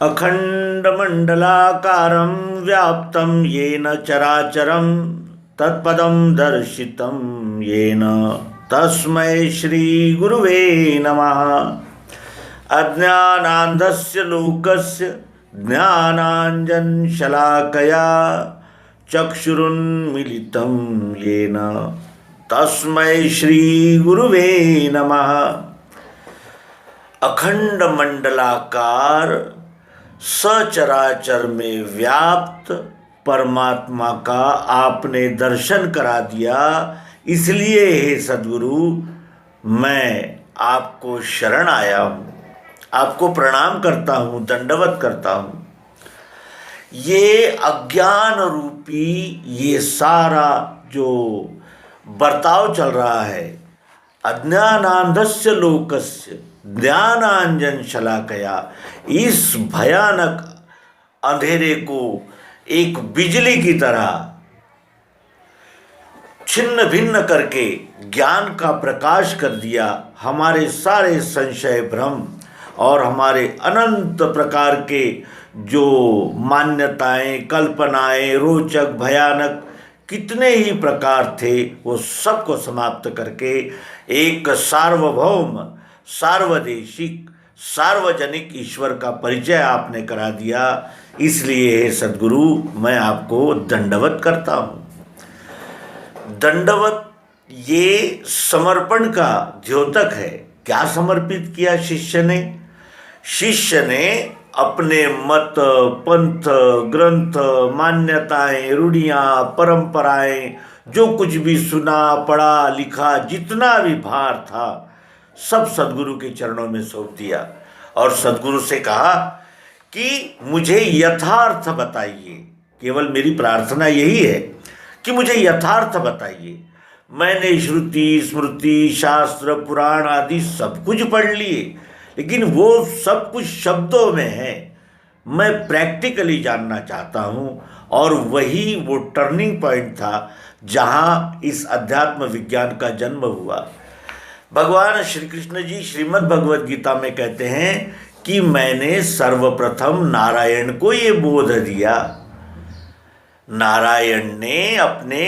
अखण्डमण्डलाकारं व्याप्तं येन चराचरं तत्पदं दर्शितं येन तस्मै श्रीगुरुवे नमः। अज्ञानान्धस्य लोकस्य ज्ञानाञ्जनशलाकया चक्षुरुन्मीलितं येन तस्मै श्रीगुरुवे नमः। अखंड मंडलाकार सचराचर में व्याप्त परमात्मा का आपने दर्शन करा दिया, इसलिए हे सद्गुरु मैं आपको शरण आया हूँ, आपको प्रणाम करता हूँ, दंडवत करता हूँ। ये अज्ञान रूपी ये सारा जो बर्ताव चल रहा है, अज्ञानांधस्य लोकस्य ज्ञानांजन शलाकया, इस भयानक अंधेरे को एक बिजली की तरह छिन्न भिन्न करके ज्ञान का प्रकाश कर दिया। हमारे सारे संशय भ्रम और हमारे अनंत प्रकार के जो मान्यताएं, कल्पनाएं, रोचक, भयानक कितने ही प्रकार थे, वो सबको समाप्त करके एक सार्वभौम, सार्वदेशिक, सार्वजनिक ईश्वर का परिचय आपने करा दिया। इसलिए हे सद्गुरु मैं आपको दंडवत करता हूँ। दंडवत ये समर्पण का द्योतक है। क्या समर्पित किया शिष्य ने? शिष्य ने अपने मत, पंथ, ग्रंथ, मान्यताएं, रूढ़ियाँ, परंपराएं, जो कुछ भी सुना, पढ़ा, लिखा, जितना भी भार था, सब सद्गुरु के चरणों में सौंप दिया और सद्गुरु से कहा कि मुझे यथार्थ बताइए। केवल मेरी प्रार्थना यही है कि मुझे यथार्थ बताइए। मैंने श्रुति, स्मृति, शास्त्र, पुराण आदि सब कुछ पढ़ लिए, लेकिन वो सब कुछ शब्दों में है। मैं प्रैक्टिकली जानना चाहता हूँ। और वही वो टर्निंग पॉइंट था जहाँ इस अध्यात्म विज्ञान का जन्म हुआ। भगवान श्री कृष्ण जी श्रीमद् भगवद गीता में कहते हैं कि मैंने सर्वप्रथम नारायण को ये बोध दिया। नारायण ने अपने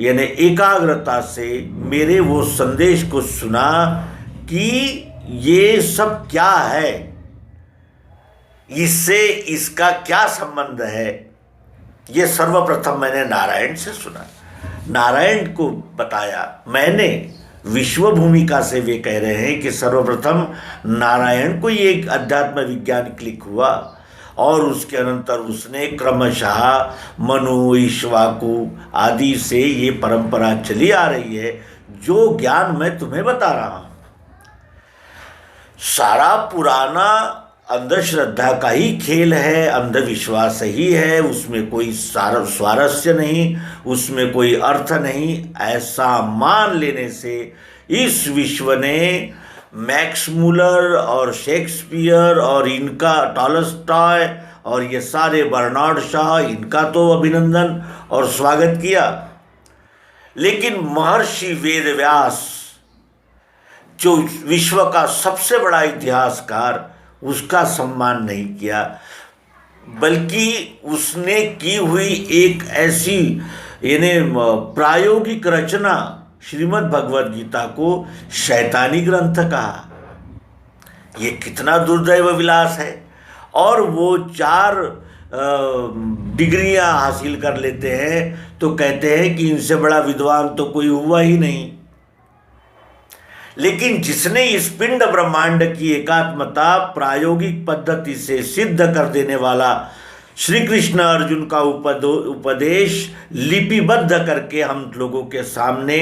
यानी एकाग्रता से मेरे वो संदेश को सुना कि ये सब क्या है, इससे इसका क्या संबंध है। ये सर्वप्रथम मैंने नारायण से सुना, नारायण को बताया मैंने। विश्व भूमिका से वे कह रहे हैं कि सर्वप्रथम नारायण को ये एक अध्यात्म विज्ञान क्लिक हुआ और उसके अनंतर उसने क्रमशः मनु, इक्ष्वाकु आदि से ये परंपरा चली आ रही है, जो ज्ञान मैं तुम्हें बता रहा हूँ। सारा पुराना अंधश्रद्धा का ही खेल है, अंधविश्वास ही है, उसमें कोई स्वारस्य नहीं, उसमें कोई अर्थ नहीं। ऐसा मान लेने से इस विश्व ने मैक्स मूलर और शेक्सपियर और इनका टॉलस्टॉय और ये सारे बर्नार्ड शॉ, इनका तो अभिनंदन और स्वागत किया, लेकिन महर्षि वेदव्यास जो विश्व का सबसे बड़ा इतिहासकार, उसका सम्मान नहीं किया, बल्कि उसने की हुई एक ऐसी यानी प्रायोगिक रचना श्रीमद् भगवद गीता को शैतानी ग्रंथ कहा। ये कितना दुर्दैव विलास है। और वो 4 डिग्रियां हासिल कर लेते हैं तो कहते हैं कि इनसे बड़ा विद्वान तो कोई हुआ ही नहीं। लेकिन जिसने इस पिंड ब्रह्मांड की एकात्मता प्रायोगिक पद्धति से सिद्ध कर देने वाला श्री कृष्ण अर्जुन का उपदेश लिपिबद्ध करके हम लोगों के सामने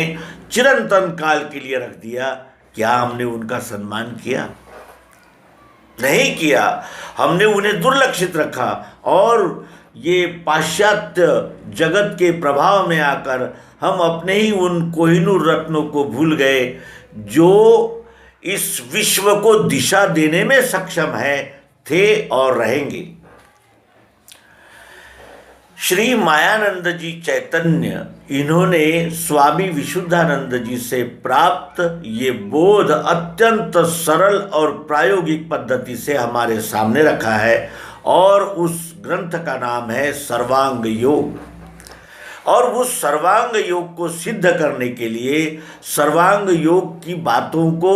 चिरंतन काल के लिए रख दिया, क्या हमने उनका सम्मान किया? नहीं किया। हमने उन्हें दुर्लक्षित रखा और ये पाश्चात्य जगत के प्रभाव में आकर हम अपने ही उन कोहिनूर रत्नों को भूल गए जो इस विश्व को दिशा देने में सक्षम है, थे और रहेंगे। श्री मायानंद जी चैतन्य, इन्होंने स्वामी विशुद्धानंद जी से प्राप्त ये बोध अत्यंत सरल और प्रायोगिक पद्धति से हमारे सामने रखा है और उस ग्रंथ का नाम है सर्वांग योग। और उस सर्वांग योग को सिद्ध करने के लिए सर्वांग योग की बातों को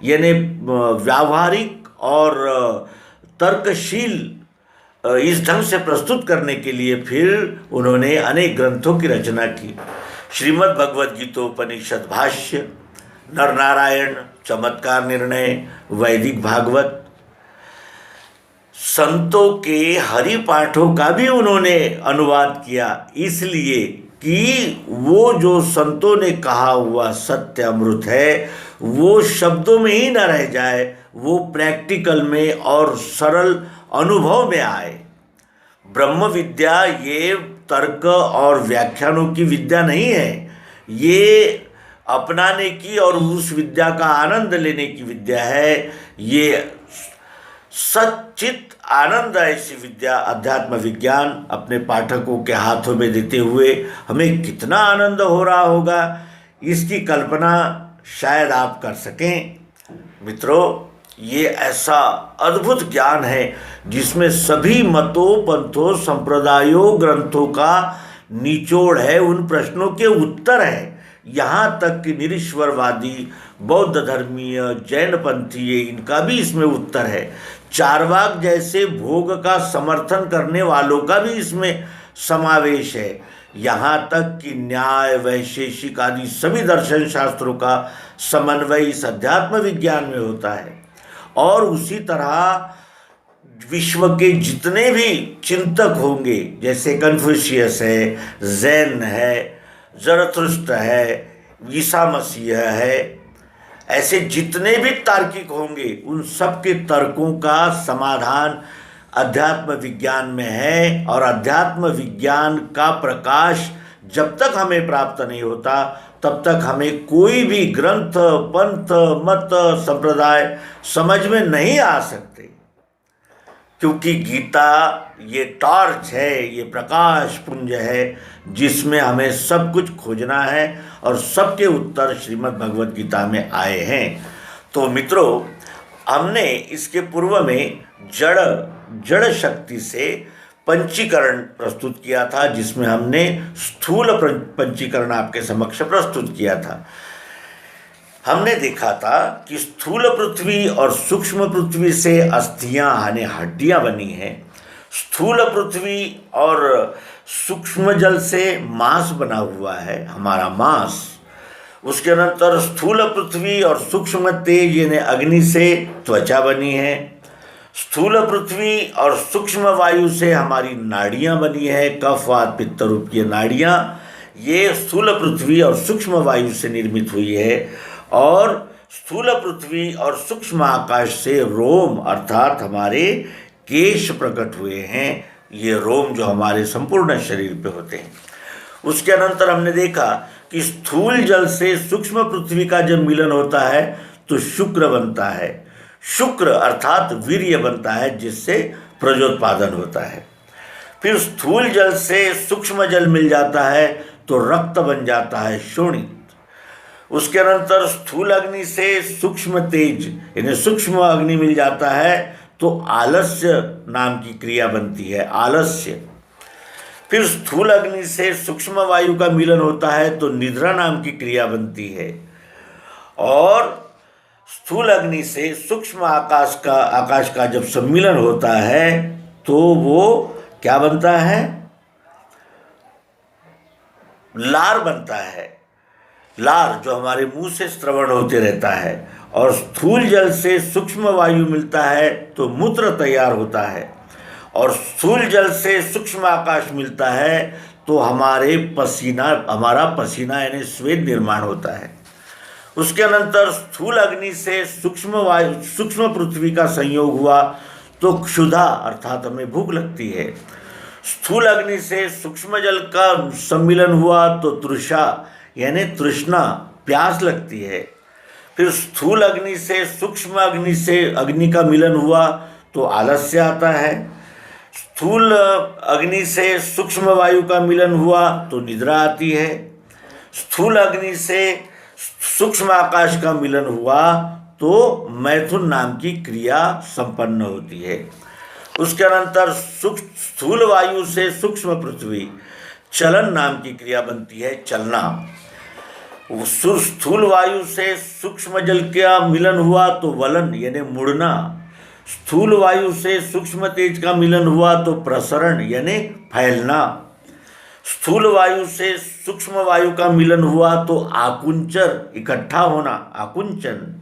यानी व्यावहारिक और तर्कशील इस ढंग से प्रस्तुत करने के लिए फिर उन्होंने अनेक ग्रंथों की रचना की। श्रीमद् भगवद गीतोपनिषद भाष्य, नरनारायण, चमत्कार निर्णय, वैदिक भागवत, संतों के हरि पाठों का भी उन्होंने अनुवाद किया, इसलिए कि वो जो संतों ने कहा हुआ सत्य अमृत है वो शब्दों में ही न रह जाए, वो प्रैक्टिकल में और सरल अनुभव में आए। ब्रह्म विद्या ये तर्क और व्याख्यानों की विद्या नहीं है, ये अपनाने की और उस विद्या का आनंद लेने की विद्या है। ये सच्चित आनंद ऐसी विद्या अध्यात्म विज्ञान अपने पाठकों के हाथों में देते हुए हमें कितना आनंद हो रहा होगा, इसकी कल्पना शायद आप कर सकें। मित्रों, ये ऐसा अद्भुत ज्ञान है जिसमें सभी मतों, पंथों, संप्रदायों, ग्रंथों का निचोड़ है, उन प्रश्नों के उत्तर है। यहाँ तक कि निरीश्वरवादी, बौद्ध धर्मीय, जैन पंथीय, इनका भी इसमें उत्तर है। चारवाक जैसे भोग का समर्थन करने वालों का भी इसमें समावेश है। यहाँ तक कि न्याय, वैशेषिक आदि सभी दर्शन शास्त्रों का समन्वय इस अध्यात्म विज्ञान में होता है। और उसी तरह विश्व के जितने भी चिंतक होंगे, जैसे कन्फ्यूशियस है, जैन है, ज़रथुस्त्र है, ईसा मसीह है, ऐसे जितने भी तार्किक होंगे उन सब के तर्कों का समाधान अध्यात्म विज्ञान में है। और अध्यात्म विज्ञान का प्रकाश जब तक हमें प्राप्त नहीं होता तब तक हमें कोई भी ग्रंथ, पंथ, मत, संप्रदाय समझ में नहीं आ सकते, क्योंकि गीता ये टॉर्च है, ये प्रकाश पुंज है जिसमें हमें सब कुछ खोजना है और सबके उत्तर श्रीमद् भगवद गीता में आए हैं। तो मित्रों, हमने इसके पूर्व में जड़ शक्ति से पंचीकरण प्रस्तुत किया था, जिसमें हमने स्थूल पंचीकरण आपके समक्ष प्रस्तुत किया था। हमने देखा था कि स्थूल पृथ्वी और सूक्ष्म पृथ्वी से अस्थियां यानी हड्डियां बनी हैं। स्थूल पृथ्वी और सूक्ष्म जल से मांस बना हुआ है, हमारा मांस। उसके अनंतर स्थूल पृथ्वी और सूक्ष्म तेज यानी अग्नि से त्वचा बनी है। स्थूल पृथ्वी और सूक्ष्म वायु से हमारी नाड़ियाँ बनी है, कफ, वात, पित्त रूप की नाड़ियाँ। ये स्थूल पृथ्वी और सूक्ष्म वायु से निर्मित हुई है। और स्थूल पृथ्वी और सूक्ष्म आकाश से रोम अर्थात हमारे केश प्रकट हुए हैं। ये रोम जो हमारे संपूर्ण शरीर पे होते हैं। उसके अनंतर हमने देखा कि स्थूल जल से सूक्ष्म पृथ्वी का जब मिलन होता है तो शुक्र बनता है। शुक्र अर्थात वीर्य बनता है, जिससे प्रजोत्पादन होता है। फिर स्थूल जल से सूक्ष्म जल मिल जाता है तो रक्त बन जाता है, शोणित। उसके अनंतर स्थूल अग्नि से सूक्ष्म तेज यानी सूक्ष्म अग्नि मिल जाता है तो आलस्य नाम की क्रिया बनती है, आलस्य। फिर स्थूल अग्नि से सूक्ष्म वायु का मिलन होता है तो निद्रा नाम की क्रिया बनती है। और स्थूल अग्नि से सूक्ष्म आकाश का जब सम्मिलन होता है तो वो क्या बनता है, लार बनता है। लार जो हमारे मुंह से स्रवण होते रहता है। और स्थूल जल से सूक्ष्म वायु मिलता है तो मूत्र तैयार होता है। और स्थूल जल से सूक्ष्म आकाश मिलता है तो हमारा पसीना यानी स्वेद निर्माण होता है। उसके अनंतर स्थूल अग्नि से सूक्ष्म पृथ्वी का संयोग हुआ तो क्षुधा अर्थात हमें भूख लगती है। स्थूल अग्नि से सूक्ष्म जल का सम्मिलन हुआ तो तृषा यानी तृष्णा, प्यास लगती है। फिर स्थूल अग्नि से सूक्ष्म अग्नि का मिलन हुआ तो आलस्य आता है। स्थूल अग्नि से सूक्ष्म वायु का मिलन हुआ तो निद्रा आती है। स्थूल अग्नि से सूक्ष्म आकाश का मिलन हुआ तो मैथुन नाम की क्रिया संपन्न होती है। उसके अनंतर स्थूल वायु से सूक्ष्म पृथ्वी, चलन नाम की क्रिया बनती है, चलना। स्थूल वायु से सूक्ष्म जल का मिलन हुआ तो वलन यानी मुड़ना। स्थूल वायु से सूक्ष्म तेज का मिलन हुआ तो प्रसरण यानी फैलना। स्थूल वायु से सूक्ष्म वायु का मिलन हुआ तो आकुंचर, इकट्ठा होना, आकुंचन।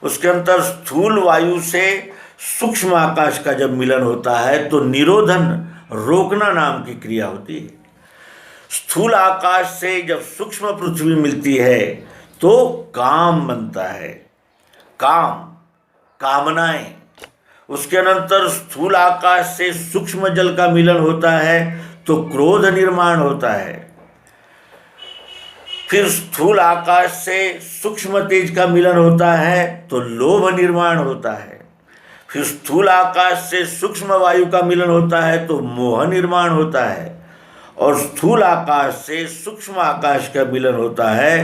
उसके अंतर स्थूल वायु से सूक्ष्म आकाश का जब मिलन होता है तो निरोधन, रोकना नाम की क्रिया होती है। स्थूल आकाश से जब सूक्ष्म पृथ्वी मिलती है तो काम बनता है, काम, कामनाएं। उसके अनंतर स्थूल आकाश से सूक्ष्म जल का मिलन होता है तो क्रोध निर्माण होता है। फिर स्थूल आकाश से सूक्ष्म तेज का मिलन होता है तो लोभ निर्माण होता है। फिर स्थूल आकाश से सूक्ष्म वायु का मिलन होता है तो मोह निर्माण होता है। और स्थूल आकाश से सूक्ष्म आकाश का मिलन होता है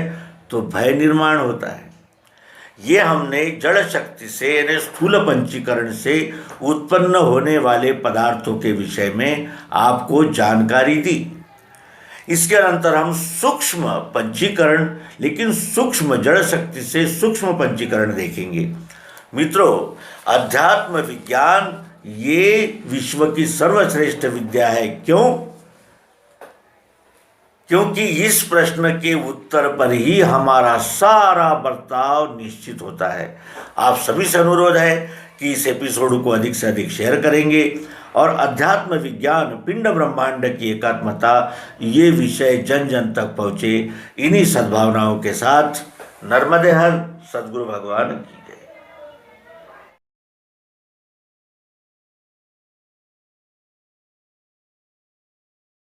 तो भय निर्माण होता है। ये हमने जड़ शक्ति से यानी स्थूल पंचीकरण से उत्पन्न होने वाले पदार्थों के विषय में आपको जानकारी दी। इसके अंतर हम सूक्ष्म पंचीकरण, लेकिन सूक्ष्म जड़ शक्ति से सूक्ष्म पंचीकरण देखेंगे। मित्रों, अध्यात्म विज्ञान ये विश्व की सर्वश्रेष्ठ विद्या है। क्यों? क्योंकि इस प्रश्न के उत्तर पर ही हमारा सारा बर्ताव निश्चित होता है। आप सभी से अनुरोध है कि इस एपिसोड को अधिक से अधिक शेयर करेंगे और अध्यात्म विज्ञान, पिंड ब्रह्मांड की एकात्मता, ये विषय जन जन तक पहुँचे। इन्हीं सद्भावनाओं के साथ नर्मदे हर, सद्गुरु भगवान की जय।